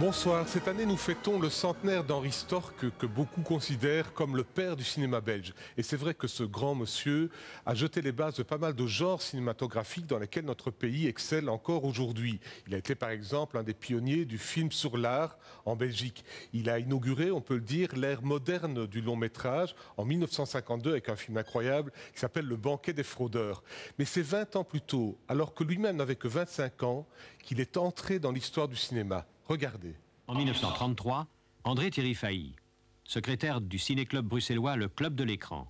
Bonsoir. Cette année, nous fêtons le centenaire d'Henri Storck, que beaucoup considèrent comme le père du cinéma belge. Et c'est vrai que ce grand monsieur a jeté les bases de pas mal de genres cinématographiques dans lesquels notre pays excelle encore aujourd'hui. Il a été par exemple un des pionniers du film sur l'art en Belgique. Il a inauguré, on peut le dire, l'ère moderne du long métrage en 1952 avec un film incroyable qui s'appelle Le Banquet des fraudeurs. Mais c'est 20 ans plus tôt, alors que lui-même n'avait que 25 ans, qu'il est entré dans l'histoire du cinéma. Regardez. En 1933, André Thierry Failly, secrétaire du ciné-club bruxellois Le Club de l'écran,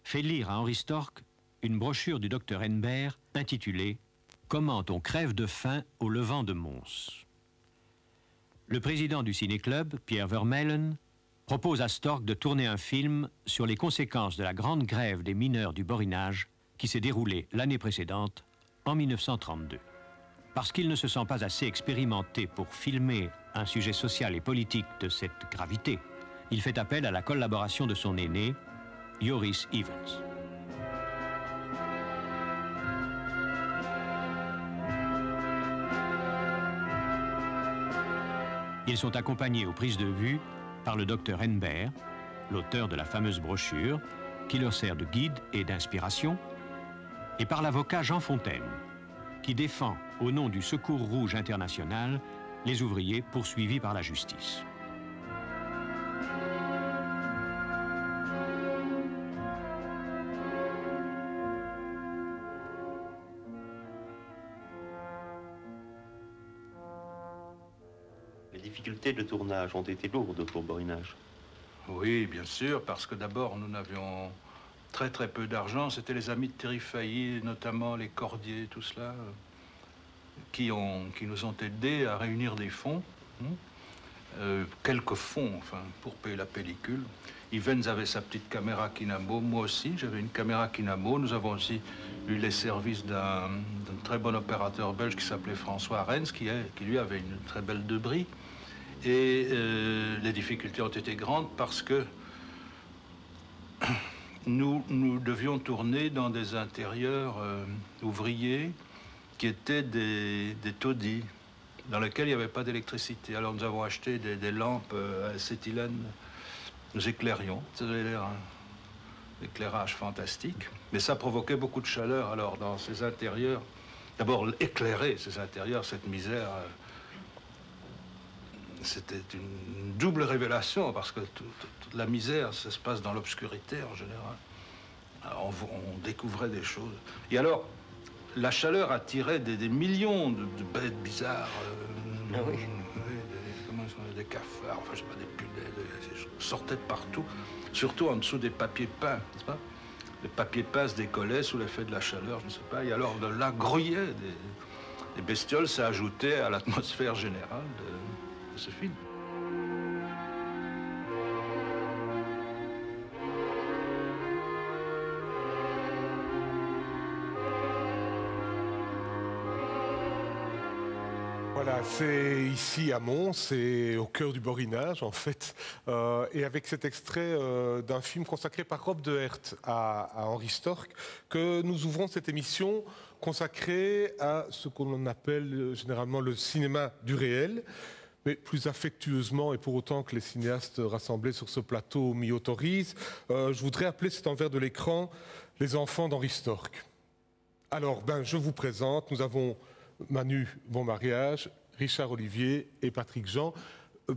fait lire à Henri Storck une brochure du docteur Henbert intitulée « Comment on crève de faim au levant de Mons ». Le président du ciné-club, Pierre Vermeulen, propose à Storck de tourner un film sur les conséquences de la grande grève des mineurs du Borinage qui s'est déroulée l'année précédente, en 1932. Parce qu'il ne se sent pas assez expérimenté pour filmer un sujet social et politique de cette gravité, il fait appel à la collaboration de son aîné, Joris Ivens. Ils sont accompagnés aux prises de vue par le docteur Henbert, l'auteur de la fameuse brochure, qui leur sert de guide et d'inspiration, et par l'avocat Jean Fontaine, qui défend, au nom du Secours Rouge International, les ouvriers poursuivis par la justice. Les difficultés de tournage ont été lourdes pour Borinage. Oui, bien sûr, parce que d'abord, nous n'avions très peu d'argent. C'était les amis de Thierry Failly, notamment les Cordier, tout cela, qui nous ont aidés à réunir des fonds. Quelques fonds, enfin, pour payer la pellicule. Ivens avait sa petite caméra Kinamo, moi aussi, j'avais une caméra Kinamo. Nous avons aussi eu les services d'un très bon opérateur belge qui s'appelait François Rennes, qui lui avait une très belle debris. Et les difficultés ont été grandes parce que nous devions tourner dans des intérieurs ouvriers qui étaient des taudis, dans lesquels il n'y avait pas d'électricité. Alors nous avons acheté des lampes à acétylène, nous éclairions. C'était un éclairage fantastique. Mais ça provoquait beaucoup de chaleur. Alors dans ces intérieurs, d'abord éclairer ces intérieurs, cette misère, c'était une double révélation, parce que toute la misère, ça se passe dans l'obscurité en général. Alors on découvrait des choses. Et alors, la chaleur attirait des millions de bêtes bizarres. Des cafards, enfin je sais pas, des punaises, des choses sortaient de partout, surtout en dessous des papiers peints, n'est-ce pas? Les papiers peints se décollaient sous l'effet de la chaleur, je ne sais pas. Et alors de là grouillaient des bestioles, ça ajoutait à l'atmosphère générale de ce film. Voilà, c'est ici à Mons, c'est au cœur du Borinage en fait, et avec cet extrait d'un film consacré par Rob de Hert à Henri Storck, que nous ouvrons cette émission consacrée à ce qu'on appelle généralement le cinéma du réel, mais plus affectueusement, et pour autant que les cinéastes rassemblés sur ce plateau m'y autorisent, je voudrais appeler cet envers de l'écran les enfants d'Henri Storck. Alors, je vous présente, nous avons Manu Bonmariage, Richard Olivier et Patrick Jean.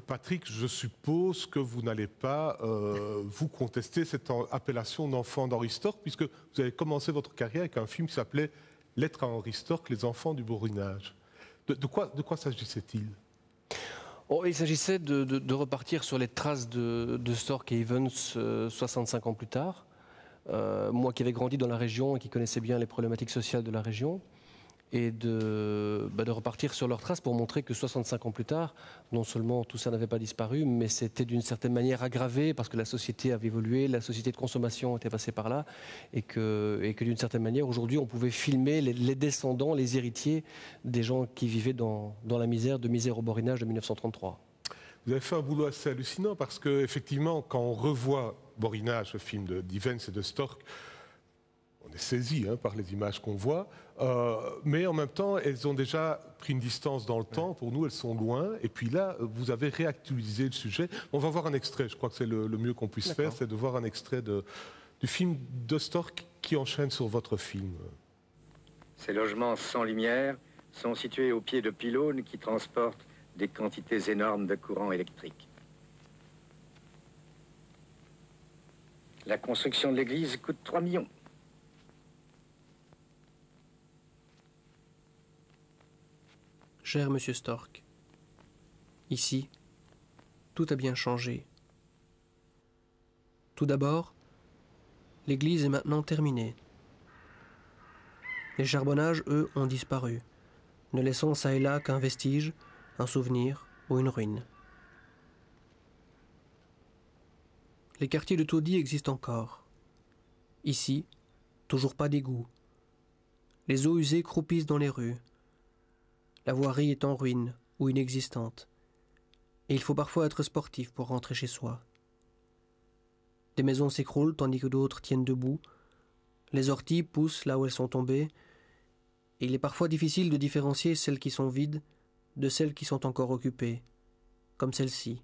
Patrick, je suppose que vous n'allez pas vous contester cette appellation d'enfant d'Henri Storck, puisque vous avez commencé votre carrière avec un film qui s'appelait Lettre à Henri Storck, les enfants du Borinage. De quoi s'agissait-il? Il s'agissait de repartir sur les traces de Storck et Ivens 65 ans plus tard. Moi qui avais grandi dans la région et qui connaissais bien les problématiques sociales de la région, et de repartir sur leurs traces pour montrer que 65 ans plus tard, non seulement tout ça n'avait pas disparu, mais c'était d'une certaine manière aggravé parce que la société avait évolué, la société de consommation était passée par là, et que d'une certaine manière, aujourd'hui, on pouvait filmer les descendants, les héritiers des gens qui vivaient dans la misère, de misère au Borinage de 1933. Vous avez fait un boulot assez hallucinant parce que, effectivement, quand on revoit Borinage, le film d'Ivens et de Storck, on est saisi par les images qu'on voit, mais en même temps, elles ont déjà pris une distance dans le temps. Pour nous, elles sont loin. Et puis là, vous avez réactualisé le sujet. On va voir un extrait. Je crois que c'est le mieux qu'on puisse faire, c'est de voir un extrait du film de Storck qui enchaîne sur votre film. Ces logements sans lumière sont situés au pied de pylônes qui transportent des quantités énormes de courant électrique. La construction de l'église coûte 3 millions. Cher Monsieur Storck, ici, tout a bien changé. Tout d'abord, l'église est maintenant terminée. Les charbonnages, eux, ont disparu, ne laissant çà et là qu'un vestige, un souvenir ou une ruine. Les quartiers de taudis existent encore. Ici, toujours pas d'égout. Les eaux usées croupissent dans les rues. La voirie est en ruine ou inexistante. Et il faut parfois être sportif pour rentrer chez soi. Des maisons s'écroulent tandis que d'autres tiennent debout. Les orties poussent là où elles sont tombées. Et il est parfois difficile de différencier celles qui sont vides de celles qui sont encore occupées, comme celle-ci.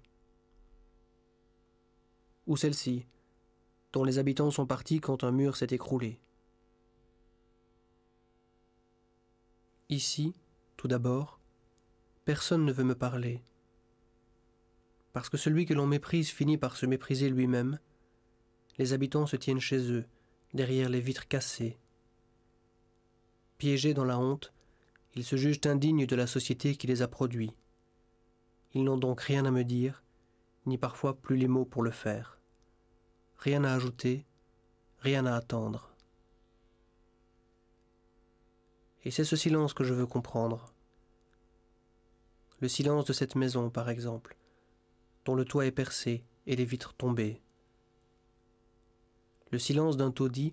Ou celle-ci, dont les habitants sont partis quand un mur s'est écroulé. Ici, tout d'abord, personne ne veut me parler. Parce que celui que l'on méprise finit par se mépriser lui-même, les habitants se tiennent chez eux, derrière les vitres cassées. Piégés dans la honte, ils se jugent indignes de la société qui les a produits. Ils n'ont donc rien à me dire, ni parfois plus les mots pour le faire. Rien à ajouter, rien à attendre. Et c'est ce silence que je veux comprendre. Le silence de cette maison, par exemple, dont le toit est percé et les vitres tombées. Le silence d'un taudis,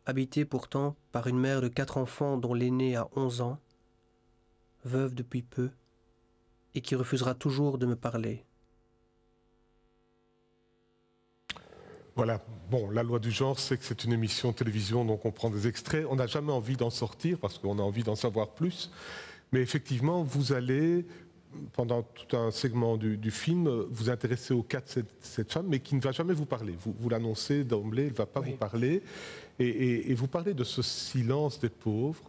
habité pourtant par une mère de 4 enfants dont l'aîné a 11 ans, veuve depuis peu, et qui refusera toujours de me parler. Voilà. Bon, la loi du genre, c'est que c'est une émission de télévision, donc on prend des extraits. On n'a jamais envie d'en sortir parce qu'on a envie d'en savoir plus. Mais effectivement, vous allez, pendant tout un segment du film, vous intéresser au cas de cette femme, mais qui ne va jamais vous parler. Vous l'annoncez d'emblée, elle ne va pas vous parler. Et vous parlez de ce silence des pauvres.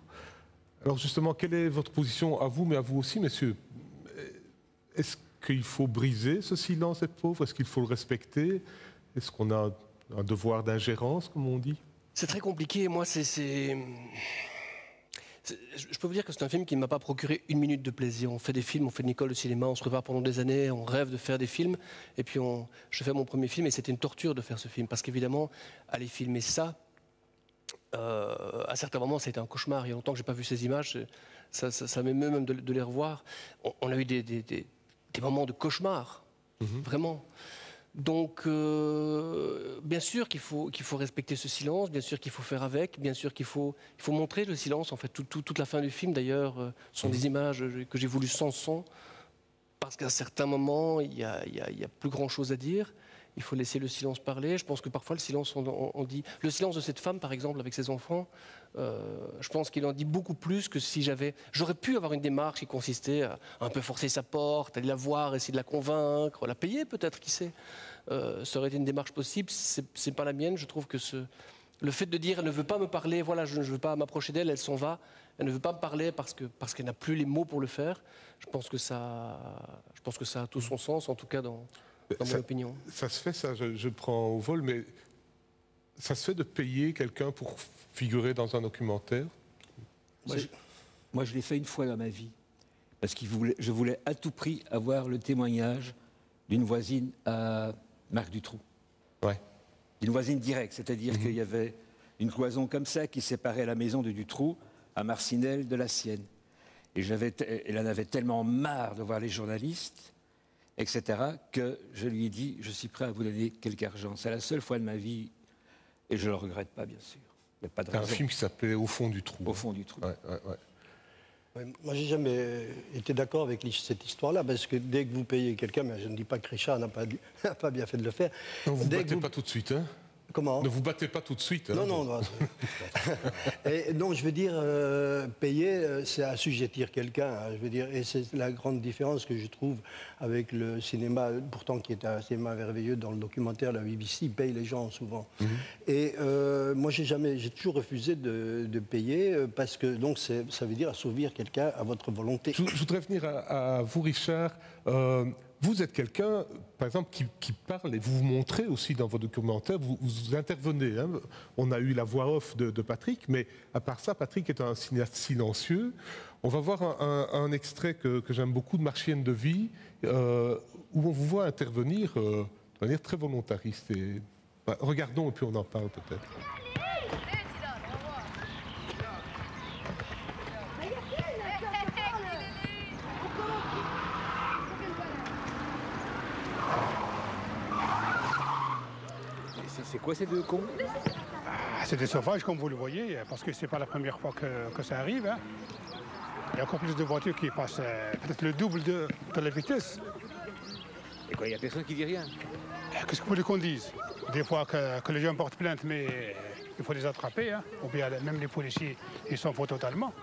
Alors justement, quelle est votre position à vous, mais à vous aussi, messieurs? Est-ce qu'il faut briser ce silence des pauvres? Est-ce qu'il faut le respecter? Est-ce qu'on a un devoir d'ingérence, comme on dit? C'est très compliqué. Moi, je peux vous dire que c'est un film qui ne m'a pas procuré une minute de plaisir. On fait des films, on fait une école de cinéma, on se prépare pendant des années, on rêve de faire des films. Et puis, je fais mon premier film et c'était une torture de faire ce film. Parce qu'évidemment, aller filmer ça, à certains moments, ça a été un cauchemar. Il y a longtemps que je n'ai pas vu ces images. Ça m'émeut même de les revoir. On a eu des moments de cauchemar, vraiment. Donc, bien sûr qu'il faut respecter ce silence, bien sûr qu'il faut faire avec, bien sûr qu'il faut montrer le silence. En fait, toute la fin du film, d'ailleurs, sont des images que j'ai voulu sans son, parce qu'à certains moments, il y a plus grand-chose à dire. Il faut laisser le silence parler. Je pense que parfois, le silence, on dit... Le silence de cette femme, par exemple, avec ses enfants, je pense qu'il en dit beaucoup plus que si j'aurais pu avoir une démarche qui consistait à un peu forcer sa porte, aller la voir, essayer de la convaincre, la payer peut-être, qui sait. Ça aurait été une démarche possible. C'est pas la mienne. Je trouve que le fait de dire elle ne veut pas me parler, voilà, je ne veux pas m'approcher d'elle, elle s'en va, elle ne veut pas me parler parce qu'elle n'a plus les mots pour le faire. Je pense que ça a tout son sens, en tout cas dans mon opinion. Ça se fait, ça, je le prends au vol, mais ça se fait de payer quelqu'un pour figurer dans un documentaire? Moi, je l'ai fait une fois dans ma vie, parce que je voulais à tout prix avoir le témoignage d'une voisine à Marc Dutroux. Ouais. Une voisine directe, c'est-à-dire qu'il y avait une cloison comme ça qui séparait la maison de Dutroux à Marcinelle de la sienne. Et elle en avait tellement marre de voir les journalistes, etc., que je lui ai dit, je suis prêt à vous donner quelque argent. C'est la seule fois de ma vie, et je ne le regrette pas, bien sûr. Il n'y a pas de raison. Un film qui s'appelait Au fond du trou. Au fond du trou. Ouais. Ouais, moi, j'ai jamais été d'accord avec cette histoire-là, parce que dès que vous payez quelqu'un, mais je ne dis pas que Richard n'a pas bien fait de le faire. Non, vous ne battez pas tout de suite, hein? Comment? Ne vous battez pas tout de suite. Hein, non, non. Et non, je veux dire, payer, c'est assujettir quelqu'un. Hein, je veux dire, et c'est la grande différence que je trouve avec le cinéma, pourtant qui est un cinéma merveilleux dans le documentaire, la BBC paye les gens souvent. Et moi, j'ai toujours refusé de payer parce que donc ça veut dire assouvir quelqu'un à votre volonté. Je voudrais venir à vous, Richard. Vous êtes quelqu'un, par exemple, qui parle et vous vous montrez aussi dans vos documentaires, vous intervenez. Hein. On a eu la voix off de Patrick, mais à part ça, Patrick est un cinéaste silencieux. On va voir un extrait que j'aime beaucoup de Marchienne de vie, où on vous voit intervenir de manière très volontariste. Et, regardons et puis on en parle peut-être. C'est quoi ces deux cons? C'est des sauvages, comme vous le voyez, parce que c'est pas la première fois que ça arrive. Hein. Il y a encore plus de voitures qui passent peut-être le double de la vitesse. Et quoi, il n'y a personne qui dit rien? Qu'est-ce que vous voulez qu'on dise? Des fois que les gens portent plainte, mais il faut les attraper. Hein. Ou bien même les policiers, ils s'en foutent totalement.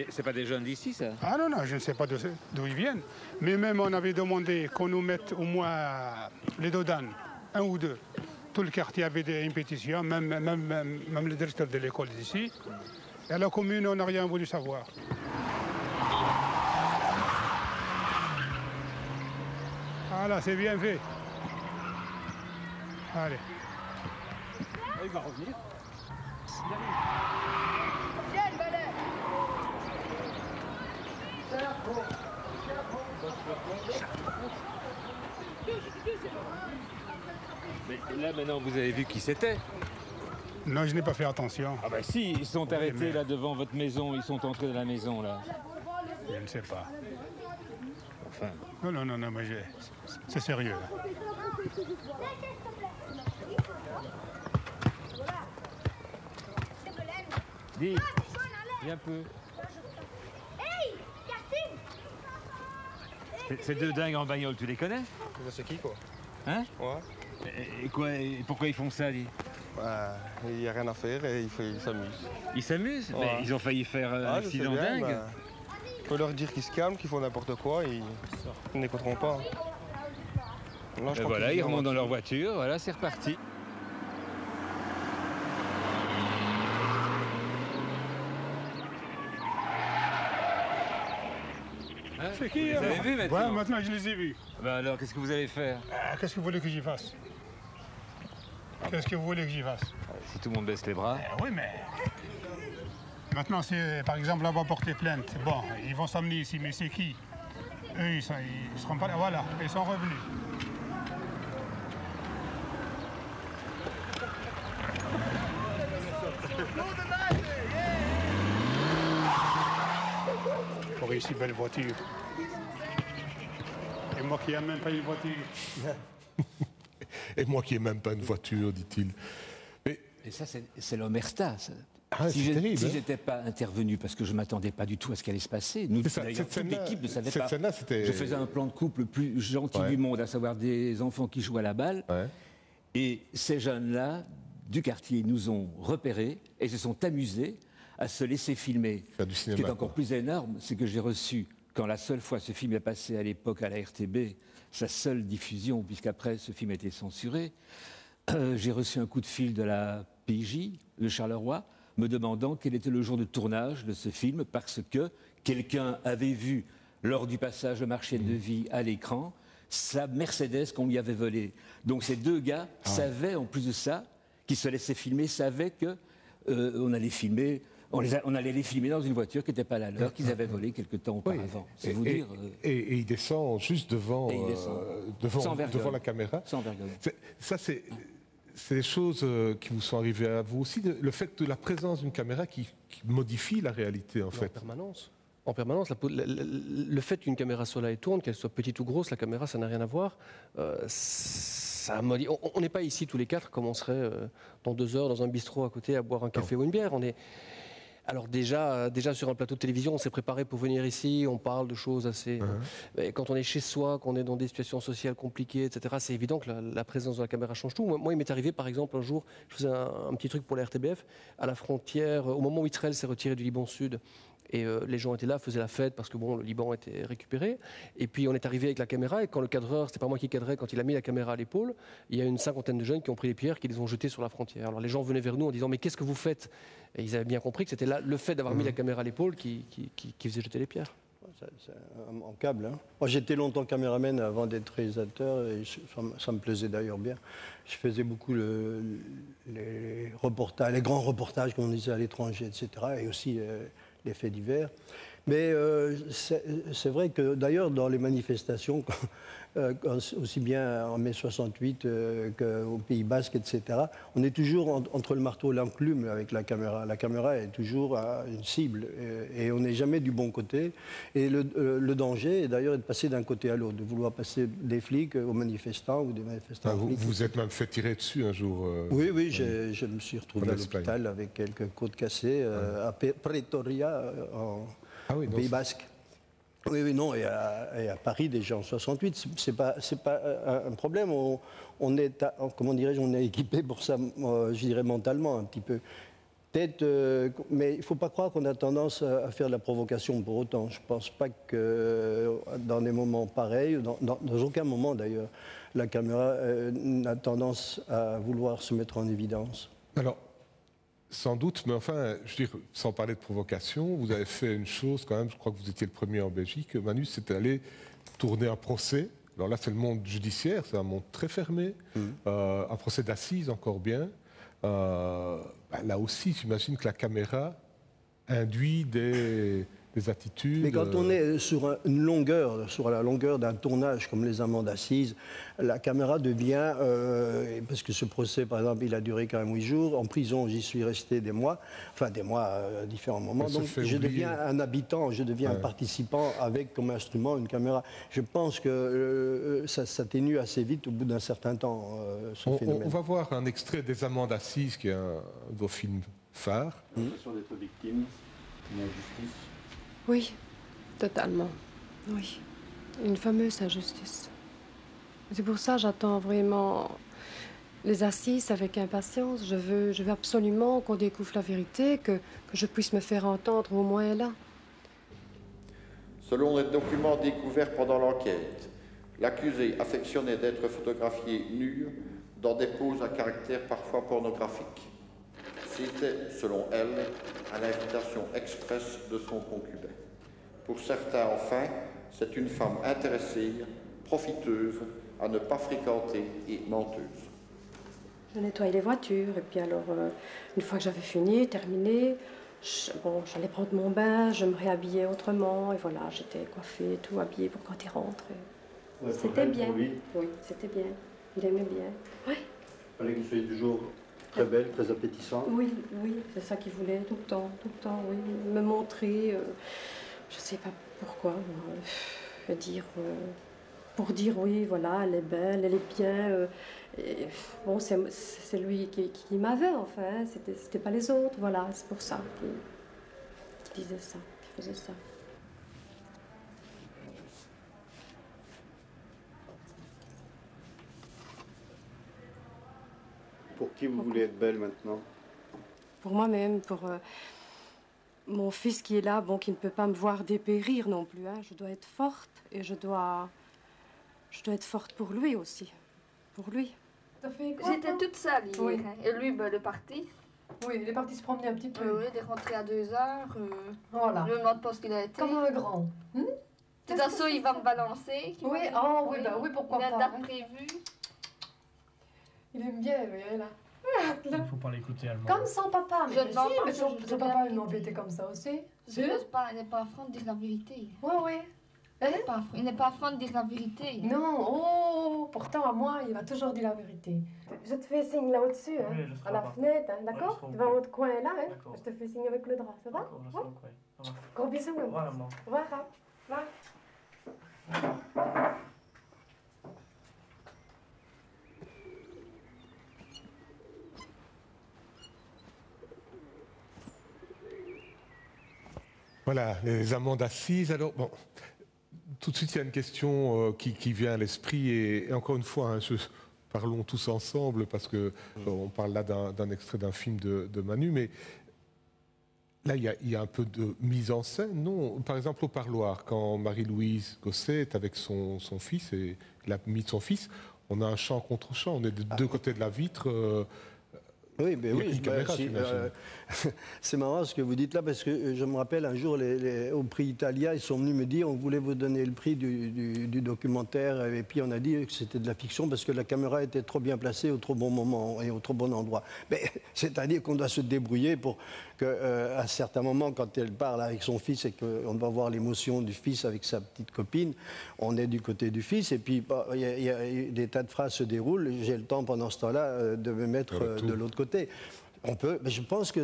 C'est pas des jeunes d'ici, ça? Ah non, je ne sais pas d'où ils viennent. Mais même on avait demandé qu'on nous mette au moins les dodanes. Un ou deux. Tout le quartier avait une pétition, même le directeur de l'école d'ici. Et à la commune, on n'a rien voulu savoir. Voilà, c'est bien fait. Allez. Il va revenir. Mais là, maintenant, vous avez vu qui c'était? Non, je n'ai pas fait attention. Ah bah si, ils sont arrêtés là devant votre maison, ils sont entrés dans la maison là. Je ne sais pas. Enfin... Non, mais c'est sérieux. Dis, viens un peu. Ces deux dingues en bagnole, tu les connais? C'est qui, quoi? Hein? Ouais. Et quoi, et pourquoi ils font ça, dis? Bah, il n'y a rien à faire et ils s'amusent. Ils s'amusent? Ouais. Mais ils ont failli faire un accident dingue. Bah, faut leur dire qu'ils se calment, qu'ils font n'importe quoi et ils n'écouteront pas. Là, et voilà, ils remontent dans leur voiture, voilà, c'est reparti. Hein? C'est qui? Vous avez vu maintenant? Ouais, maintenant je les ai vus. Ben alors, qu'est-ce que vous allez faire? Qu'est-ce que vous voulez que j'y fasse? Qu'est-ce que vous voulez que j'y fasse? Si tout le monde baisse les bras. Oui, mais... Maintenant, par exemple, on va porter plainte. Bon, ils vont s'amener ici, mais c'est qui? Eux, ils seront pas là. Voilà, ils sont revenus. Pour une si belle voiture. Et moi qui n'ai même pas une voiture. Et moi qui n'ai même pas une voiture, dit-il. Mais... Et ça, c'est l'omerta, ça. Ah, si je terrible, n'étais pas intervenu, parce que je ne m'attendais pas du tout à ce qui allait se passer, nous, d'ailleurs, toute l'équipe ne savait pas. Je faisais un plan de couple le plus gentil du monde, à savoir des enfants qui jouent à la balle. Ouais. Et ces jeunes-là, du quartier, nous ont repérés et se sont amusés à se laisser filmer. Faire du cinéma, ce qui est encore plus énorme, c'est que j'ai reçu, quand la seule fois ce film est passé à l'époque à la RTB, sa seule diffusion, puisqu'après ce film a été censuré, j'ai reçu un coup de fil de la PJ de Charleroi, me demandant quel était le jour de tournage de ce film, parce que quelqu'un avait vu, lors du passage de Marchienne de vie à l'écran, sa Mercedes qu'on lui avait volée. Donc ces deux gars savaient, en plus de ça, qui se laissaient filmer, savaient qu'on allait filmer... On allait les filmer dans une voiture qui n'était pas la leur, qu'ils avaient volée quelque temps auparavant. Oui. Vous dire, et il descend juste devant la caméra. Sans vergogne. Ça, c'est des choses qui vous sont arrivées à vous aussi, le fait de la présence d'une caméra qui modifie la réalité, en fait. En permanence. Le fait qu'une caméra soit là et tourne, qu'elle soit petite ou grosse, la caméra, ça n'a rien à voir. On n'est pas ici tous les quatre comme on serait dans 2 heures dans un bistrot à côté à boire un café ou une bière. Alors déjà sur un plateau de télévision, on s'est préparé pour venir ici, on parle de choses assez... mais quand on est chez soi, qu'on est dans des situations sociales compliquées, etc., c'est évident que la présence de la caméra change tout. Moi, il m'est arrivé, par exemple, un jour, je faisais un petit truc pour la RTBF, à la frontière, au moment où Israël s'est retiré du Liban Sud, et les gens étaient là, faisaient la fête parce que bon, le Liban était récupéré. Et puis on est arrivé avec la caméra et quand le cadreur, c'était pas moi qui cadrais, quand il a mis la caméra à l'épaule, il y a une cinquantaine de jeunes qui ont pris les pierres, qui les ont jetées sur la frontière. Alors les gens venaient vers nous en disant mais qu'est-ce que vous faites? Et ils avaient bien compris que c'était là le fait d'avoir mis la caméra à l'épaule qui faisait jeter les pierres. C'est immanquable. Hein. Moi, j'étais longtemps caméraman avant d'être réalisateur et ça me plaisait d'ailleurs bien. Je faisais beaucoup les reportages, les grands reportages, comme on disait, à l'étranger, etc. Et aussi les faits divers. Mais c'est vrai que d'ailleurs, dans les manifestations, aussi bien en mai 68 qu'au Pays Basque, etc., on est toujours entre le marteau et l'enclume avec la caméra. La caméra est toujours une cible et on n'est jamais du bon côté. Et le danger est d'ailleurs de passer d'un côté à l'autre, de vouloir passer des flics aux manifestants ou des manifestants aux flics. Vous vous êtes même fait tirer dessus un jour. Oui, je me suis retrouvé à l'hôpital avec quelques côtes cassées à Pretoria, au Pays Basque. Oui, non, et à Paris déjà en 68, c'est pas un problème. On est, comment dirais-je, on est équipé pour ça, je dirais mentalement un petit peu. Peut-être, mais il ne faut pas croire qu'on a tendance à faire de la provocation pour autant. Je ne pense pas que dans des moments pareils, dans aucun moment d'ailleurs, la caméra n'a tendance à vouloir se mettre en évidence. Alors, sans doute, mais enfin, je veux dire, sans parler de provocation, vous avez fait une chose quand même, je crois que vous étiez le premier en Belgique, Manu, c'était aller tourner un procès. Alors là, c'est le monde judiciaire, c'est un monde très fermé, un procès d'assises encore bien. Là aussi, j'imagine que la caméra induit des attitudes... Mais quand on est sur la longueur d'un tournage comme les amendes d'assises, la caméra devient, parce que ce procès, par exemple, il a duré quand même 8 jours, en prison, j'y suis resté des mois à différents moments, donc je deviens un habitant, je deviens un participant avec comme instrument une caméra. Je pense que ça s'atténue assez vite au bout d'un certain temps, ce phénomène. On va voir un extrait des amendes d'assises, qui est un de vos films phares. L'impression d'être victime d'une injustice. Oui, totalement. Oui, une fameuse injustice. C'est pour ça que j'attends vraiment les assises avec impatience. Je veux absolument qu'on découvre la vérité, que je puisse me faire entendre au moins là. Selon les documents découverts pendant l'enquête, l'accusée affectionnait d'être photographiée nue dans des poses à caractère parfois pornographique. C'était, selon elle, à l'invitation expresse de son concubin. Pour certains, enfin, c'est une femme intéressée, profiteuse, à ne pas fréquenter et menteuse. Je nettoyais les voitures et puis alors, une fois que j'avais fini, terminé, j'allais prendre mon bain, je me réhabillais autrement et voilà, j'étais coiffée et tout, habillée pour quand il rentre. Ouais, c'était bien. Oui, c'était bien. Il aimait bien. Oui. Il fallait que vous soyez toujours très belle, très appétissante. Oui, c'est ça qu'il voulait, tout le temps, oui. Me montrer, je ne sais pas pourquoi, pour dire oui, voilà, elle est belle, elle est bien. Bon, c'est lui qui m'avait, enfin, c'était pas les autres, voilà, c'est pour ça qu'il disait ça, qu'il faisait ça. Pour qui vous voulez être belle maintenant? Pour moi-même, pour mon fils qui est là, bon, qui ne peut pas me voir dépérir non plus. Hein. Je dois être forte et je dois être forte pour lui aussi. Pour lui. J'étais toute seule hier. Oui. Et lui, ben, il est parti. Oui, il est parti se promener un petit peu. Oui, il est rentré à 2 heures. Voilà. Je me demande pas ce qu'il a été. Comme un grand. De toute façon, il va me balancer. Oui, oui, pourquoi pas. Il a date prévue. Il aime bien, lui, là. Il ne faut pas l'écouter allemand. Comme son papa, mais son papa, il m'embêtait comme ça aussi. Il n'est pas affront de dire la vérité. Oui. Hein? Il n'est pas affront de dire la vérité. Non, pourtant à moi, il m'a toujours dit la vérité. Je te fais signe là au-dessus, hein, oui, à la fenêtre, hein, d'accord? Tu vas au coin là, hein? Je te fais signe avec le drap, ça va? D'accord, je serai au coin. Ça va. Gros bisous. Au revoir, maman. Au revoir. Voilà, les amendes assises. Alors, bon, tout de suite, il y a une question qui vient à l'esprit. Et encore une fois, hein, parlons tous ensemble, parce qu'on parle là d'un extrait d'un film de Manu, mais là, il y a un peu de mise en scène, non? Par exemple, au parloir, quand Marie-Louise Gosset est avec son fils, et la mis de son fils, on a un champ contre champ, on est de deux côtés de la vitre. Oui, mais oui, c'est marrant ce que vous dites là, parce que je me rappelle un jour, au prix Italia, ils sont venus me dire, on voulait vous donner le prix du documentaire, et puis on a dit que c'était de la fiction, parce que la caméra était trop bien placée au trop bon moment et au trop bon endroit. Mais c'est-à-dire qu'on doit se débrouiller pour qu'à certains moments, quand elle parle avec son fils et qu'on doit voir l'émotion du fils avec sa petite copine, on est du côté du fils, et puis il y a des tas de phrases se déroulent, j'ai le temps pendant ce temps-là de me mettre de l'autre côté. On peut, mais je pense que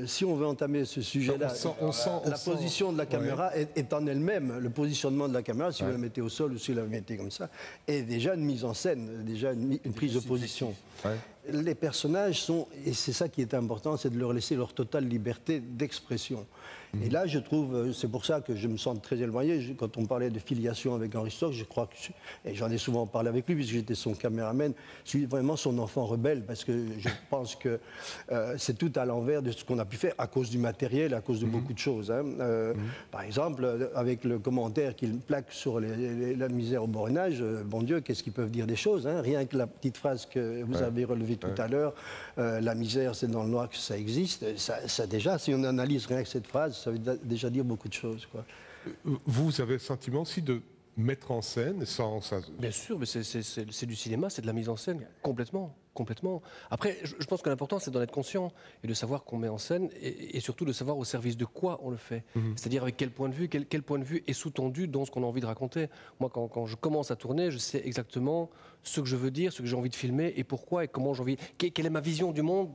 si on veut entamer ce sujet-là, la position de la caméra est en elle-même, le positionnement de la caméra, si vous la mettez au sol ou si vous la mettez comme ça, est déjà une mise en scène, déjà une prise de position. Les personnages sont, et c'est ça qui est important, c'est de leur laisser leur totale liberté d'expression. Et là, je trouve, c'est pour ça que je me sens très éloigné. Quand on parlait de filiation avec Henri Storck, je crois que, et j'en ai souvent parlé avec lui, puisque j'étais son caméraman, je suis vraiment son enfant rebelle, parce que je pense que c'est tout à l'envers de ce qu'on a pu faire, à cause du matériel, à cause de beaucoup de choses. Hein. Par exemple, avec le commentaire qu'il plaque sur la misère au borinage, bon Dieu, qu'est-ce qu'ils peuvent dire des choses, hein. Rien que la petite phrase que vous avez relevée tout à l'heure, la misère, c'est dans le noir que ça existe, ça déjà, si on analyse rien que cette phrase, ça veut déjà dire beaucoup de choses, quoi. Vous avez le sentiment aussi de mettre en scène sans... Bien sûr, mais c'est du cinéma, c'est de la mise en scène, complètement. Après, je pense que l'important, c'est d'en être conscient et de savoir qu'on met en scène et surtout de savoir au service de quoi on le fait. C'est-à-dire avec quel point de vue, quel point de vue est sous-tendu dans ce qu'on a envie de raconter. Moi, quand je commence à tourner, je sais exactement ce que je veux dire, ce que j'ai envie de filmer et pourquoi et comment j'ai envie... Quelle est ma vision du monde ?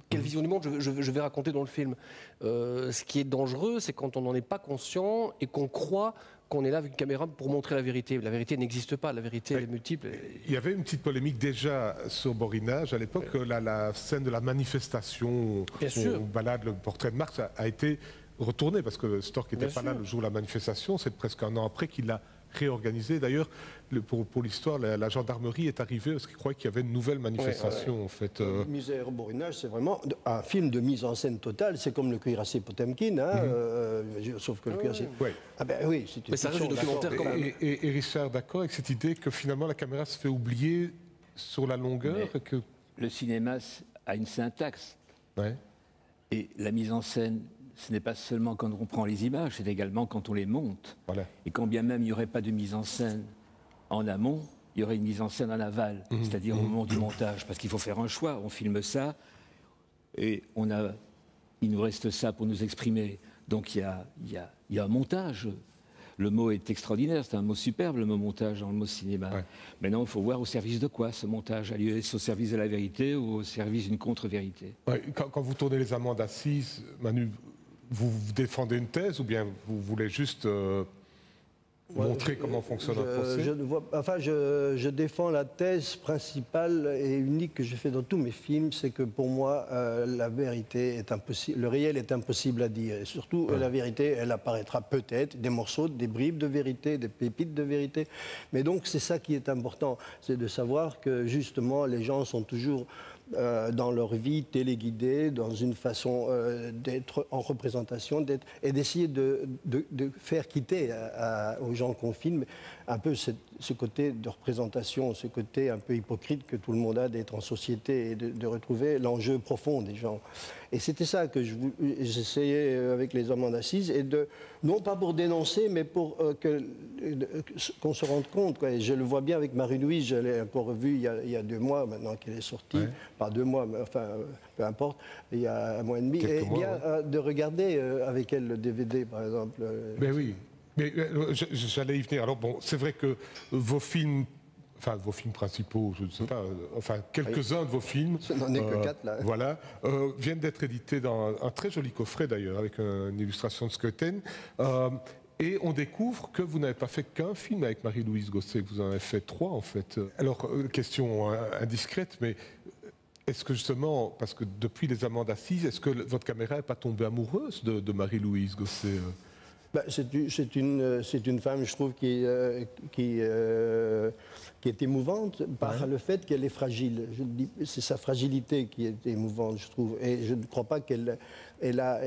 Quelle vision du monde je vais raconter dans le film. Ce qui est dangereux, c'est quand on n'en est pas conscient et qu'on croit qu'on est là avec une caméra pour montrer la vérité. La vérité n'existe pas, la vérité elle est multiple. Il y avait une petite polémique déjà sur Borinage à l'époque, la scène de la manifestation, on balade le portrait de Marx, a été retournée parce que Storck n'était pas là le jour de la manifestation, c'est presque un an après qu'il l'a réorganisé. D'ailleurs, pour l'histoire, la gendarmerie est arrivée parce qu'ils croyaient qu'il y avait une nouvelle manifestation. En fait. Misère au borinage, c'est vraiment un film de mise en scène totale. C'est comme le cuirassé Potemkin, hein, sauf que le cuirassé... Ah ben oui, c'est une fiction, documentaire quand même. Et Richard, d'accord avec cette idée que finalement la caméra se fait oublier sur la longueur que... Le cinéma a une syntaxe. Et la mise en scène, ce n'est pas seulement quand on prend les images, c'est également quand on les monte. Et quand bien même il n'y aurait pas de mise en scène en amont, il y aurait une mise en scène en aval, c'est-à-dire au moment du montage, parce qu'il faut faire un choix. On filme ça, et il nous reste ça pour nous exprimer. Donc il y a un montage. Le mot est extraordinaire, c'est un mot superbe, le mot montage dans le mot cinéma. Maintenant, il faut voir au service de quoi ce montage a lieu. Est-ce au service de la vérité ou au service d'une contre-vérité? Quand vous tournez les amendes assises, Manu, vous défendez une thèse ou bien vous voulez juste montrer comment fonctionne un procès? Je défends la thèse principale et unique que je fais dans tous mes films, c'est que pour moi, la vérité est impossible, le réel est impossible à dire. Et surtout, la vérité, elle apparaîtra peut-être, des morceaux, des bribes de vérité, des pépites de vérité. Mais donc, c'est ça qui est important, c'est de savoir que justement, les gens sont toujours... dans leur vie téléguidée, dans une façon d'être en représentation, et d'essayer de faire quitter aux gens qu'on filme un peu ce côté de représentation, ce côté un peu hypocrite que tout le monde a d'être en société et de retrouver l'enjeu profond des gens. Et c'était ça que j'essayais avec les amendes assises, et non pas pour dénoncer, mais pour qu'on se rende compte. Quoi. Et je le vois bien avec Marie-Louise, je l'ai encore revue il y a 2 mois, maintenant qu'elle est sortie, pas 2 mois, mais enfin, peu importe, il y a 1 mois et demi. Et bien de regarder avec elle le DVD, par exemple. Ben oui. Mais j'allais y venir. Alors bon, c'est vrai que vos films principaux, je ne sais pas, enfin quelques-uns de vos films, je n'en ai que 4 là, voilà, viennent d'être édités dans un très joli coffret d'ailleurs, avec une illustration de Schoeten. Et on découvre que vous n'avez pas fait qu'un film avec Marie-Louise Gosset, vous en avez fait 3 en fait. Alors, question indiscrète, mais est-ce que justement, parce que depuis les amendes assises, est-ce que votre caméra n'est pas tombée amoureuse de Marie-Louise Gosset? C'est une femme, je trouve, qui est émouvante par le fait qu'elle est fragile. C'est sa fragilité qui est émouvante, je trouve. Et je ne crois pas qu'elle a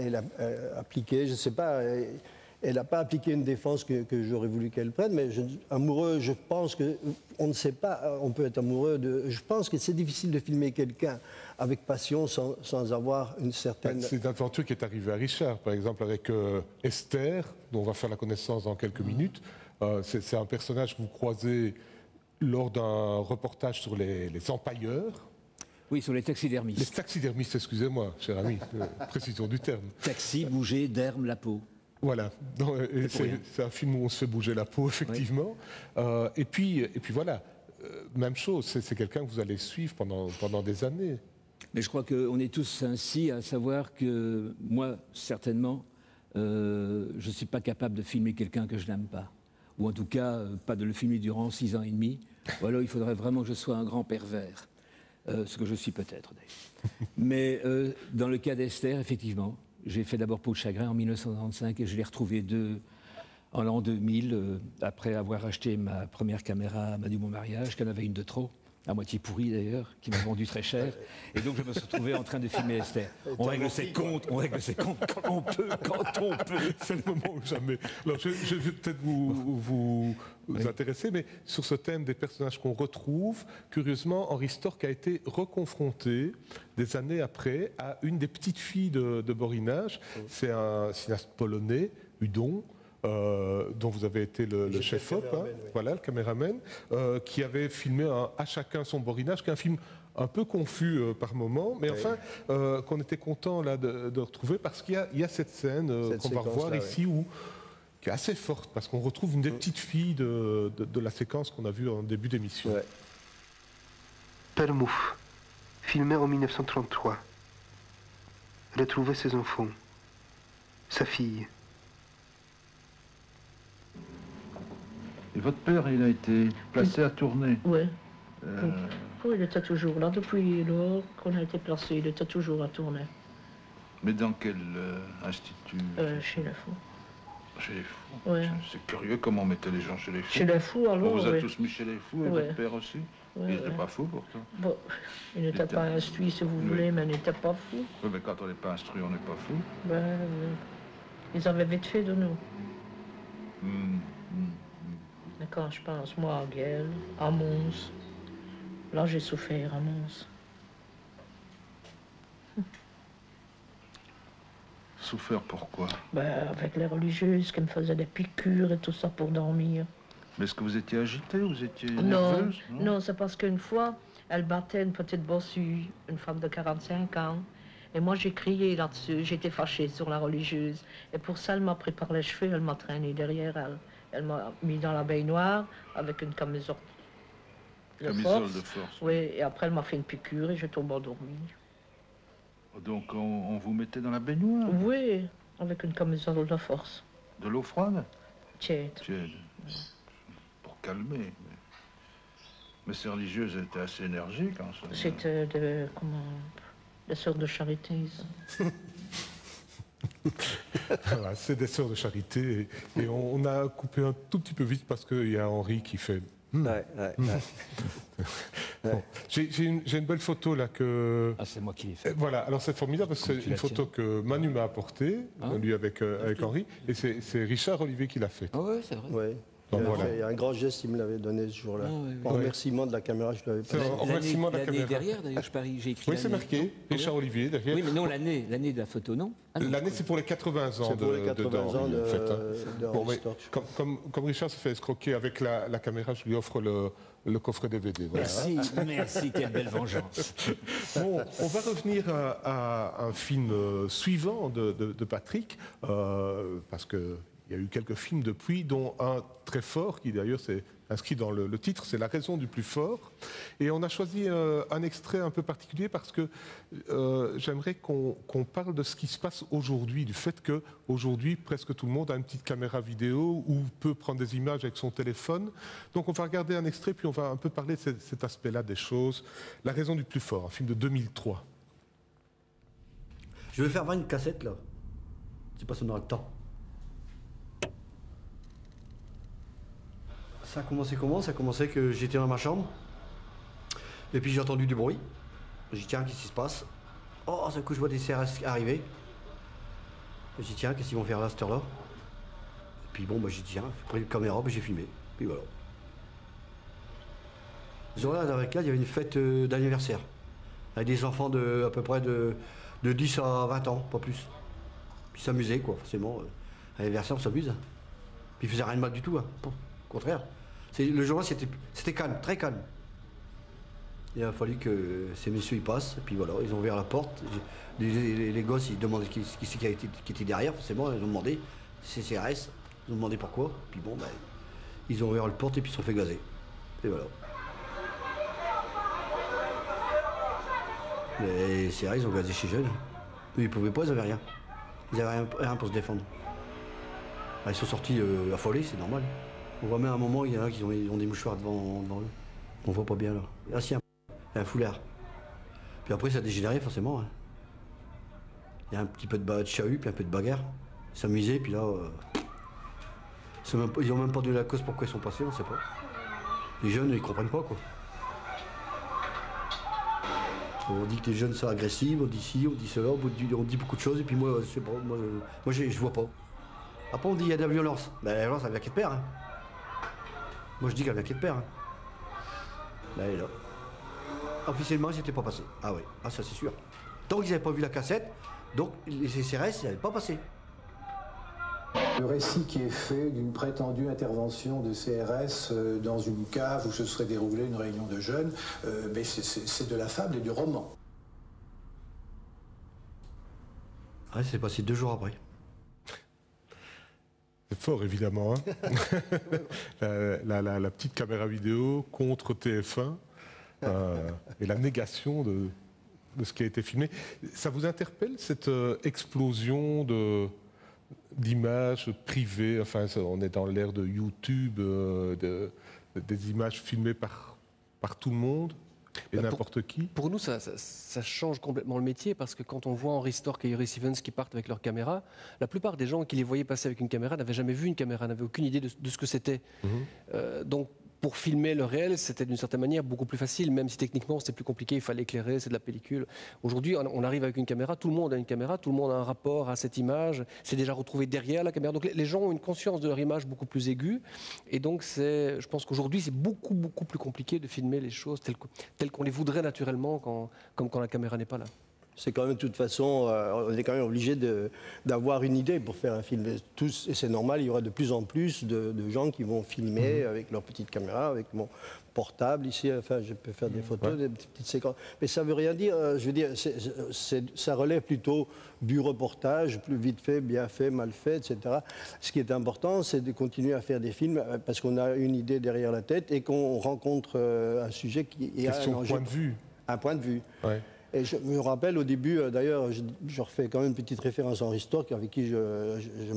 appliqué, je ne sais pas, elle n'a pas appliqué une défense que j'aurais voulu qu'elle prenne, mais amoureux, je pense qu'on ne sait pas, on peut être amoureux de... Je pense que c'est difficile de filmer quelqu'un avec passion sans avoir une certaine... C'est une aventure qui est arrivée à Richard, par exemple, avec Esther, dont on va faire la connaissance dans quelques minutes. C'est un personnage que vous croisez lors d'un reportage sur les empailleurs. Oui, sur les taxidermistes. Les taxidermistes, excusez-moi, cher ami, précision du terme. Taxi, bouger, derme, la peau. Voilà, c'est un film où on se fait bouger la peau, effectivement. Oui. Et puis voilà, même chose, c'est quelqu'un que vous allez suivre pendant des années. Mais je crois qu'on est tous ainsi, à savoir que moi, certainement, je ne suis pas capable de filmer quelqu'un que je n'aime pas. Ou en tout cas, pas de le filmer durant 6 ans et demi. Ou alors il faudrait vraiment que je sois un grand pervers. Ce que je suis peut-être, d'ailleurs. Mais dans le cas d'Esther, effectivement, j'ai fait d'abord Peau de chagrin en 1995 et je l'ai retrouvé en l'an 2000, après avoir acheté ma première caméra à Manu mon mariage, qu'elle avait une de trop, à moitié pourrie d'ailleurs, qui m'a vendu très cher. Et donc je me suis retrouvé en train de filmer Esther. On règle ses comptes quand on peut, C'est le moment ou jamais. Alors je vais peut-être vous intéresser, mais sur ce thème des personnages qu'on retrouve, curieusement, Henri Storck a été reconfronté des années après à une des petites filles de Borinage. C'est un cinéaste polonais, Udon, dont vous avez été le chef-op, oui. Voilà, le caméraman, qui avait filmé À chacun son Borinage, qui est un film un peu confus par moments, mais enfin, qu'on était content là, de retrouver, parce qu'il y a cette scène qu'on va revoir ici, qui est assez forte, parce qu'on retrouve une des petites filles de la séquence qu'on a vue en début d'émission. Ouais. Père Mouffe, filmé en 1933, retrouver ses enfants, sa fille. Et votre père, il a été placé à Tournai? Oui. Oui, il était toujours là. Depuis lors qu'on a été placé, il était toujours à Tournai. Mais dans quel institut? Chez les fous. Chez les fous? Oui. C'est curieux comment on mettait les gens chez les fous. Chez les fous, alors. On vous a tous mis chez les fous, et votre père aussi? Oui, il n'était pas fou pourtant. Bon, il n'était pas instruit, si vous voulez, mais il n'était pas fou. Oui, mais quand on n'est pas instruit, on n'est pas fou. Ben, ils avaient vite fait de nous. Mais quand je pense, moi, à Guel, à Mons, là, j'ai souffert à Mons. Souffert pourquoi? Ben, avec les religieuses qui me faisaient des piqûres et tout ça pour dormir. Mais est-ce que vous étiez agitée, vous étiez nerveuse? Non, c'est parce qu'une fois, elle battait une petite bossue, une femme de 45 ans. Et moi, j'ai crié là-dessus, j'étais fâchée sur la religieuse. Et pour ça, elle m'a pris par les cheveux, elle m'a traîné derrière elle. Elle m'a mis dans la baignoire avec une camisole de force. Oui, et après, elle m'a fait une piqûre et je tombe endormie. Donc, on vous mettait dans la baignoire? Oui, avec une camisole de force. De l'eau froide? Tiède. Tiède. Pour calmer. Mais ces religieuses étaient assez énergiques. Hein, c'était des sœurs de charité. Voilà, c'est des sœurs de charité. Et on a coupé un tout petit peu vite parce qu'il y a Henri qui fait... Bon. J'ai une belle photo là que... Ah, c'est moi qui l'ai fait. Voilà, alors c'est formidable parce que c'est une photo que Manu m'a apportée, lui avec Henri, et c'est Richard Olivier qui l'a fait. Ah oui, c'est vrai. Ouais. Il y a un grand geste, il me l'avait donné ce jour-là. En remerciement de la caméra, je l'avais pas. En remerciement de la caméra. Derrière, d'ailleurs, je parie, j'ai écrit. Oui, c'est marqué, Richard Olivier derrière. Oui, mais non, l'année de la photo, non? L'année, c'est pour les 80 ans de comme Richard se fait escroquer avec la caméra, je lui offre le coffret DVD. Voilà. Merci, quelle belle vengeance. Bon, on va revenir à un film suivant de Patrick, parce que il y a eu quelques films depuis, dont un très fort, qui d'ailleurs s'est inscrit dans le titre, c'est La raison du plus fort. Et on a choisi un extrait un peu particulier parce que j'aimerais qu'on parle de ce qui se passe aujourd'hui, du fait qu'aujourd'hui, presque tout le monde a une petite caméra vidéo ou peut prendre des images avec son téléphone. Donc on va regarder un extrait, puis on va un peu parler de cet aspect-là des choses. La raison du plus fort, un film de 2003. Je vais faire voir une cassette, là. Je sais pas si on aura le temps. Ça a commencé comment? Ça a commencé que j'étais dans ma chambre. Et puis j'ai entendu du bruit. J'ai dit tiens, qu'est-ce qui se passe? Oh, d'un coup je vois des CRS arriver. J'ai dit tiens, qu'est-ce qu'ils vont faire là, à cette heure-là? Et puis bon, bah, j'ai dit tiens, j'ai pris une caméra, bah, j'ai filmé. Puis voilà. Ce jour-là, avec là, il y avait une fête d'anniversaire. Avec des enfants de à peu près de 10 à 20 ans, pas plus. Puis s'amuser, quoi, forcément. À l'anniversaire, on s'amuse. Puis ils faisaient rien de mal du tout, hein. Au contraire. Le jour-là, c'était calme, très calme. Il a fallu que ces messieurs y passent, et puis voilà, ils ont ouvert la porte. Les gosses, ils demandaient qui était derrière, forcément, ils ont demandé, c'est CRS, ils ont demandé pourquoi, puis bon, ben, ils ont ouvert la porte et puis ils se sont fait gazer. Et voilà. Les CRS, ils ont gazé chez jeunes. Eux, ils pouvaient pas, ils avaient rien. Ils avaient rien pour se défendre. Ils sont sortis affolés, c'est normal. On voit même à un moment, il y en a qui ont des mouchoirs devant eux. On voit pas bien là. Ah si, un foulard. Puis après, ça a dégénéré forcément. Hein. Il y a un petit peu de chahut, puis un peu de bagarre. Ils s'amusaient, puis là... ils n'ont même pas donné la cause pourquoi ils sont passés, on ne sait pas. Les jeunes, ils comprennent pas, quoi. On dit que les jeunes sont agressifs, on dit ci, on dit cela, on dit beaucoup de choses, et puis moi, c'est bon, moi je vois pas. Après, on dit qu'il y a de la violence. Ben, la violence, elle vient qu'elle perd. Hein. Moi, je dis qu'elle vient qu'elle perd. Hein. Ben, elle est là. Officiellement, ils n'étaient pas passés. Ah oui, ah, ça c'est sûr. Tant qu'ils n'avaient pas vu la cassette, donc les CRS, ils n'avaient pas passé. Le récit qui est fait d'une prétendue intervention de CRS dans une cave où se serait déroulée une réunion de jeunes, mais c'est de la fable et du roman. Ouais, c'est passé 2 jours après. C'est fort, évidemment. Hein. la petite caméra vidéo contre TF1 et la négation de ce qui a été filmé. Ça vous interpelle, cette explosion d'images privées? Enfin, on est dans l'ère de YouTube, des images filmées par tout le monde et n'importe qui. Pour nous, ça change complètement le métier, parce que quand on voit Henry Stork et Hury Stevens qui partent avec leur caméra, la plupart des gens qui les voyaient passer avec une caméra n'avaient jamais vu une caméra, n'avaient aucune idée de ce que c'était. Donc, pour filmer le réel, c'était d'une certaine manière beaucoup plus facile, même si techniquement c'était plus compliqué, il fallait éclairer, c'est de la pellicule. Aujourd'hui, on arrive avec une caméra, tout le monde a une caméra, tout le monde a un rapport à cette image, c'est déjà retrouvé derrière la caméra. Donc les gens ont une conscience de leur image beaucoup plus aiguë, et donc je pense qu'aujourd'hui c'est beaucoup plus compliqué de filmer les choses telles qu'on les voudrait naturellement, comme quand la caméra n'est pas là. C'est quand même, de toute façon, on est quand même obligé d'avoir une idée pour faire un film. Et c'est normal, il y aura de plus en plus de gens qui vont filmer avec leur petite caméra, avec mon portable ici. Enfin, je peux faire des photos, des petites séquences. Mais ça ne veut rien dire. Je veux dire, ça relève plutôt du reportage, plus vite fait, bien fait, mal fait, etc. Ce qui est important, c'est de continuer à faire des films parce qu'on a une idée derrière la tête et qu'on rencontre un sujet qui est un enjeu. Point de vue. Un point de vue. Ouais. Et je me rappelle au début, d'ailleurs, je refais quand même une petite référence à Henry Stork, avec qui je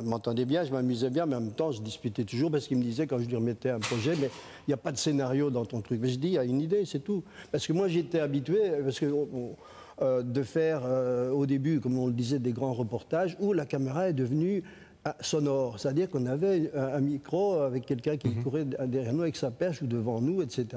m'entendais bien, je m'amusais bien, mais en même temps, je disputais toujours parce qu'il me disait, quand je lui remettais un projet, mais il n'y a pas de scénario dans ton truc. Mais je dis, il y a une idée, c'est tout. Parce que moi, j'étais habitué, parce que de faire au début, comme on le disait, des grands reportages où la caméra est devenue sonore, c'est-à-dire qu'on avait un micro avec quelqu'un qui courait derrière nous avec sa perche ou devant nous, etc.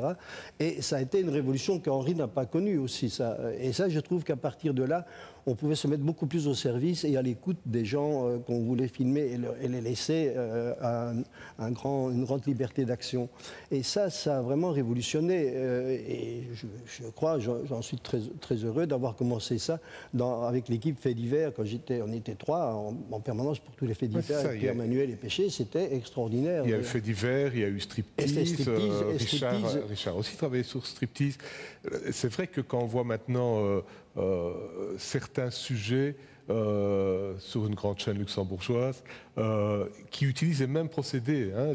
Et ça a été une révolution qu'Henry n'a pas connue aussi. Ça. Et ça, je trouve qu'à partir de là, on pouvait se mettre beaucoup plus au service et à l'écoute des gens qu'on voulait filmer et les laisser une grande liberté d'action. Et ça a vraiment révolutionné. Et je crois, j'en suis très heureux d'avoir commencé ça avec l'équipe Faits divers. Quand on était 3 en permanence pour tous les faits divers, avec Pierre Manuel et Péché, c'était extraordinaire. Il y a eu Faits divers, il y a eu Striptease. Richard aussi travaillait sur Striptease. C'est vrai que quand on voit maintenant certains sujets sur une grande chaîne luxembourgeoise, qui utilise les mêmes procédés, hein,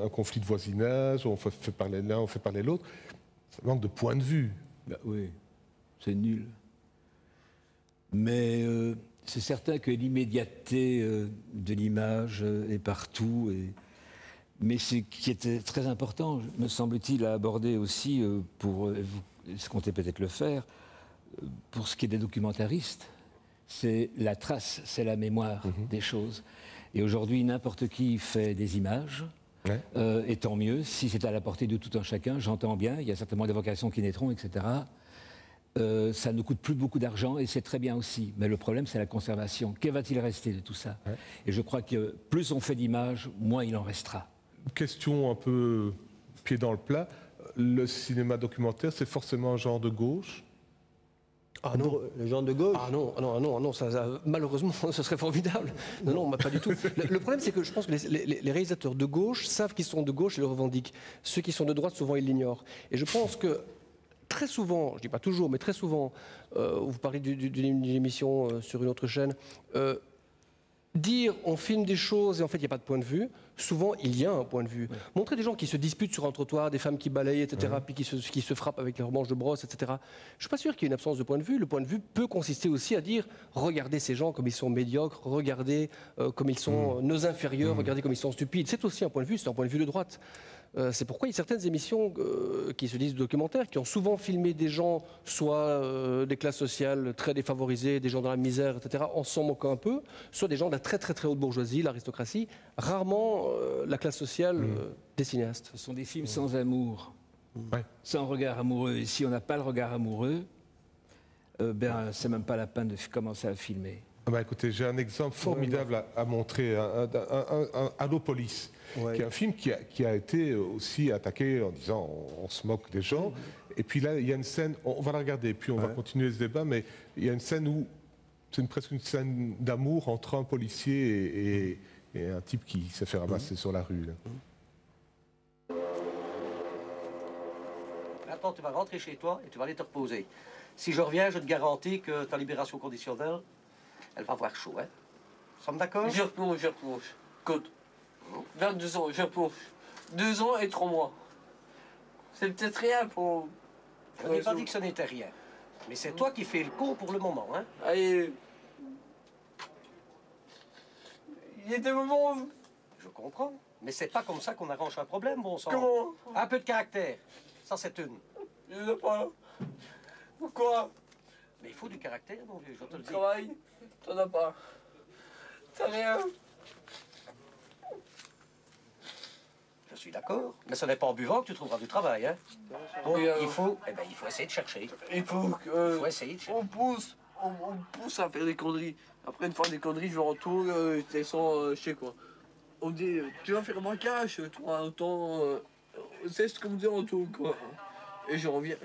un conflit de voisinage, on fait parler l'un, on fait parler l'autre. Ça manque de point de vue. Bah oui, c'est nul. Mais c'est certain que l'immédiateté de l'image est partout. Mais ce qui était très important, me semble-t-il, à aborder aussi, pour vous comptez peut-être le faire, pour ce qui est des documentaristes, c'est la trace, c'est la mémoire des choses. Et aujourd'hui, n'importe qui fait des images, et tant mieux, si c'est à la portée de tout un chacun, j'entends bien, il y a certainement des vocations qui naîtront, etc. Ça ne coûte plus beaucoup d'argent et c'est très bien aussi. Mais le problème, c'est la conservation. Que va-t-il rester de tout ça? Et je crois que plus on fait d'images, moins il en restera. Question un peu pied dans le plat. Le cinéma documentaire, c'est forcément un genre de gauche? Ah non, le genre de gauche? Ah non, malheureusement, ce serait formidable. Non, pas du tout. Le problème, c'est que je pense que les réalisateurs de gauche savent qu'ils sont de gauche et le revendiquent. Ceux qui sont de droite, souvent, ils l'ignorent. Et je pense que très souvent, je ne dis pas toujours, mais très souvent, vous parlez d'une émission sur une autre chaîne, dire on filme des choses et en fait il n'y a pas de point de vue, souvent il y a un point de vue. Montrer des gens qui se disputent sur un trottoir, des femmes qui balayent, etc., puis qui se frappent avec leurs manches de brosse, etc. Je ne suis pas sûr qu'il y ait une absence de point de vue. Le point de vue peut consister aussi à dire regardez ces gens comme ils sont médiocres, regardez comme ils sont nos inférieurs, regardez comme ils sont stupides. C'est aussi un point de vue, c'est un point de vue de droite. C'est pourquoi il y a certaines émissions qui se disent documentaires, qui ont souvent filmé des gens, soit des classes sociales très défavorisées, des gens dans la misère, etc., en s'en moquant un peu, soit des gens de la très très très haute bourgeoisie, l'aristocratie, rarement la classe sociale des cinéastes. Ce sont des films sans amour, sans regard amoureux. Et si on n'a pas le regard amoureux, c'est même pas la peine de commencer à filmer. Écoutez, j'ai un exemple formidable à montrer, Allopolis, qui est un film qui a été aussi attaqué en disant on se moque des gens. Et puis là, il y a une scène, on va la regarder, puis on va continuer ce débat, mais il y a une scène où c'est presque une scène d'amour entre un policier et un type qui s'est fait ramasser sur la rue. Là. Maintenant, tu vas rentrer chez toi et tu vas aller te reposer. Si je reviens, je te garantis que ta libération conditionnelle, elle va avoir chaud, hein? Nous sommes d'accord? Je repousse. Écoute, 22 ans, je repousse. 2 ans et 3 mois. C'est peut-être rien pour... Je n'ai pas dit que ce n'était rien. Mais c'est toi qui fais le con pour le moment, hein? Allez. Il y a des moments où... Je comprends. Mais c'est pas comme ça qu'on arrange un problème, bon sang. Comment? Un peu de caractère. Ça, c'est une. Je ne sais pas. Pourquoi? Mais il faut du caractère, mon vieux, je te le dis. Travail, t'en as pas. T'as rien. Je suis d'accord, mais ce n'est pas en buvant que tu trouveras du travail, hein. Donc, il faut essayer de chercher. Il faut essayer de chercher. On pousse à faire des conneries. Après, une fois des conneries, je retourne, je descends chez quoi. On me dit, tu vas faire ma cache, toi, autant... c'est ce qu'on me dit en tout, quoi. Et je reviens.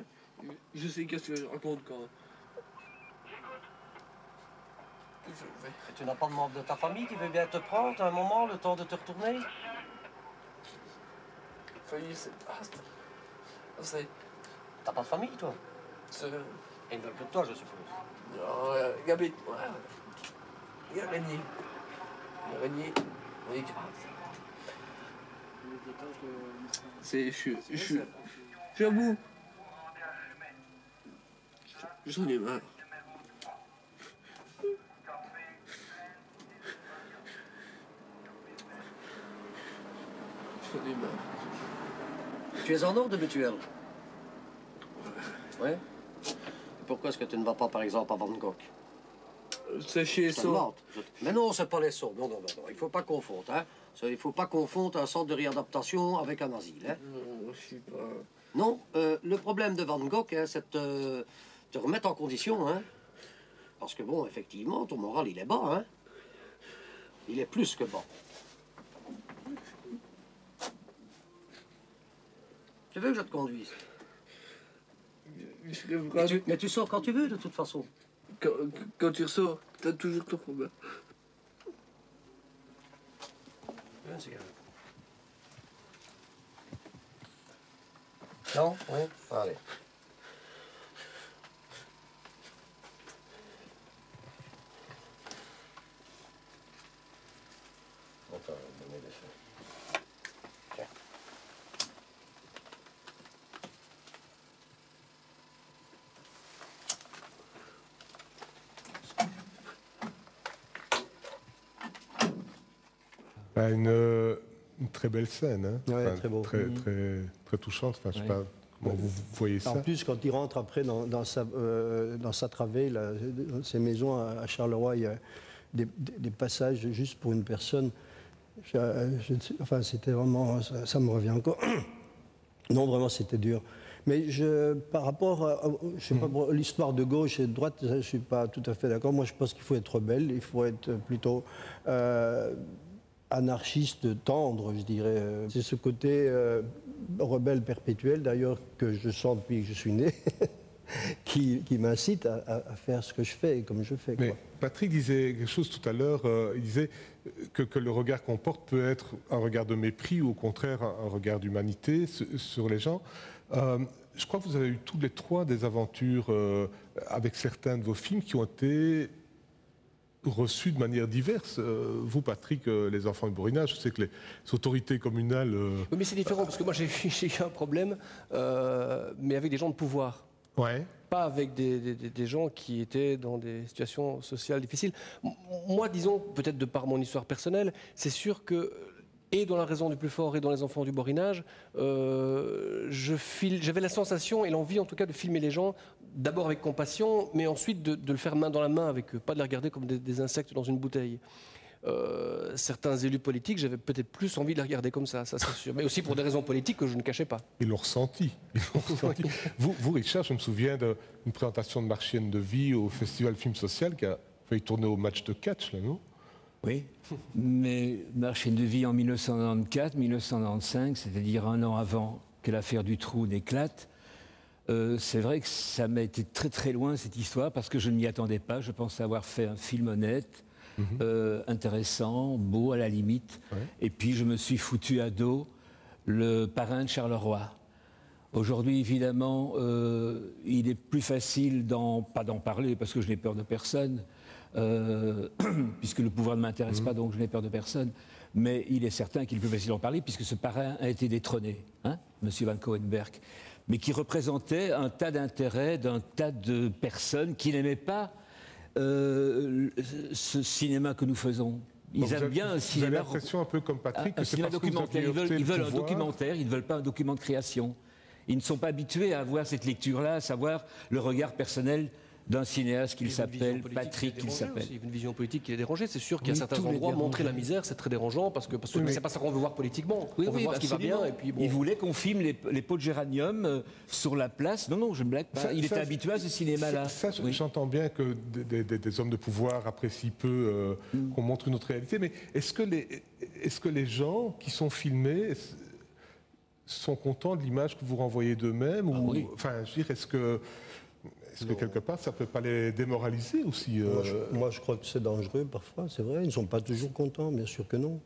Je sais qu'est-ce que je raconte, quoi. Et tu n'as pas de membre de ta famille qui veut bien te prendre un moment, le temps de te retourner? Famille, c'est... T'as pas de famille, toi? Et une veulent plus de toi, je suppose. Non, Gabi, il y a Régnier. Oui. Je suis à bout. J'en ai marre. J'en ai marre. Tu es en ordre de mutuelle? Ouais. Pourquoi est-ce que tu ne vas pas, par exemple, à Van Gogh? C'est chez les sourds. Mais non, c'est pas les sourds. Non. Il faut pas confondre, hein. Il faut pas confondre un centre de réadaptation avec un asile, hein. Non, je suis pas... Non, le problème de Van Gogh, hein, c'est de te remettre en condition, hein. Parce que bon, effectivement, ton moral, il est bas, hein. Il est plus que bas. Tu veux que je te conduise? Mais tu sors quand tu veux, de toute façon. Quand tu ressors, t'as toujours ton problème. Non? Oui? Allez. Une très belle scène, hein. Ouais, très beau. Très touchante. Enfin, je sais pas comment vous voyez ça. En plus, quand il rentre après dans sa travée, là, dans ses maisons à Charleroi, il y a des passages juste pour une personne. Enfin, c'était vraiment... Ça me revient encore. Non, vraiment, c'était dur. Mais par rapport à l'histoire de gauche et de droite, je ne suis pas tout à fait d'accord. Moi, je pense qu'il faut être rebelle, il faut être plutôt anarchiste, tendre, je dirais. C'est ce côté rebelle perpétuel, d'ailleurs, que je sens depuis que je suis né, qui m'incite à faire ce que je fais et comme je fais. Mais Patrick disait quelque chose tout à l'heure, il disait que le regard qu'on porte peut être un regard de mépris ou au contraire un regard d'humanité sur les gens. Je crois que vous avez eu tous les trois des aventures avec certains de vos films qui ont été reçus de manière diverse. Vous, Patrick, les enfants du Borinage, je sais que les autorités communales... Oui, mais c'est différent, parce que moi j'ai eu un problème, mais avec des gens de pouvoir. Ouais. Pas avec des gens qui étaient dans des situations sociales difficiles. Moi, disons, peut-être de par mon histoire personnelle, c'est sûr que, et dans La raison du plus fort et dans Les enfants du Borinage, j'avais la sensation et l'envie en tout cas de filmer les gens, d'abord avec compassion, mais ensuite de le faire main dans la main avec eux, pas de les regarder comme des insectes dans une bouteille. Certains élus politiques, j'avais peut-être plus envie de les regarder comme ça c'est sûr. Mais aussi pour des raisons politiques que je ne cachais pas. Ils l'ont ressenti. Vous, Richard, je me souviens d'une présentation de Marchienne de vie au Festival Film Social qui a failli tourner au match de catch, là, non? Oui, mais Marchienne de vie en 1994-1995, c'est-à-dire un an avant que l'affaire du trou n'éclate, c'est vrai que ça m'a été très très loin cette histoire parce que je ne m'y attendais pas. Je pensais avoir fait un film honnête. Intéressant, beau à la limite. Ouais. Et puis je me suis foutu à dos le parrain de Charleroi. Aujourd'hui, évidemment, il est plus facile pas d'en parler parce que je n'ai peur de personne, puisque le pouvoir ne m'intéresse pas, donc je n'ai peur de personne. Mais il est certain qu'il est plus facile d'en parler puisque ce parrain a été détrôné, hein, M. Van Coenberg, mais qui représentait un tas d'intérêts d'un tas de personnes qui n'aimaient pas ce cinéma que nous faisons. Ils aiment bien un cinéma. Vous avez l'impression un peu comme Patrick que c'est parce documentaire. Ils veulent un documentaire, ils ne veulent pas un document de création. Ils ne sont pas habitués à avoir cette lecture-là, à savoir le regard personnel d'un cinéaste qu'il s'appelle Patrick, qu'il s'appelle. Il y a une vision politique qui est dérangée. C'est sûr qu'il y a certains endroits, montrer la misère, c'est très dérangeant parce que c'est pas ça qu'on veut voir politiquement. On veut voir ce qui va bien. Et puis, bon. Il voulait qu'on filme les pots de géranium sur la place. Non, je ne blague pas. Il était habitué à ce cinéma-là. J'entends bien que des hommes de pouvoir apprécient peu qu'on montre une autre réalité, mais est-ce que les gens qui sont filmés sont contents de l'image que vous renvoyez d'eux-mêmes oui. Enfin, je veux dire, est-ce que quelque part, ça ne peut pas les démoraliser aussi moi, je crois que c'est dangereux parfois, c'est vrai. Ils ne sont pas toujours contents, bien sûr que non.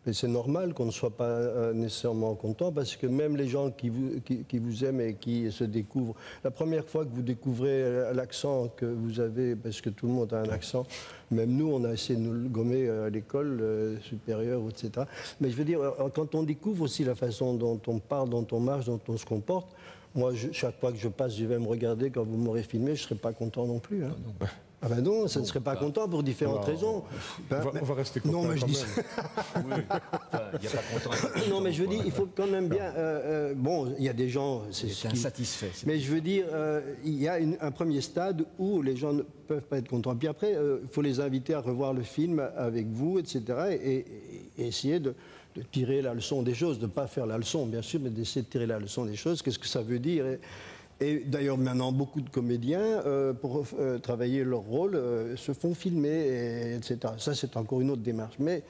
Mais c'est normal qu'on ne soit pas nécessairement content parce que même les gens qui vous aiment et qui se découvrent, la première fois que vous découvrez l'accent que vous avez, parce que tout le monde a un accent, même nous, on a essayé de nous le gommer à l'école supérieure, etc. Mais je veux dire, quand on découvre aussi la façon dont on parle, dont on marche, dont on se comporte, moi, chaque fois que je passe, je vais me regarder, quand vous m'aurez filmé, je ne serai pas content non plus. Hein. Ah ben non, ça ne serait pas content pour différentes raisons. On va rester content. Non, mais je dis il n'y a pas content. Non, mais je veux dire, il faut quand même bien... bon, il y a des gens... C'est insatisfait. Mais je veux dire, il y a un premier stade où les gens ne peuvent pas être contents. Puis après, il faut les inviter à revoir le film avec vous, etc. Et essayer de tirer la leçon des choses, de ne pas faire la leçon, bien sûr, mais d'essayer de tirer la leçon des choses. Qu'est-ce que ça veut dire? Et d'ailleurs, maintenant, beaucoup de comédiens, pour travailler leur rôle, se font filmer, etc. Ça, c'est encore une autre démarche. Mais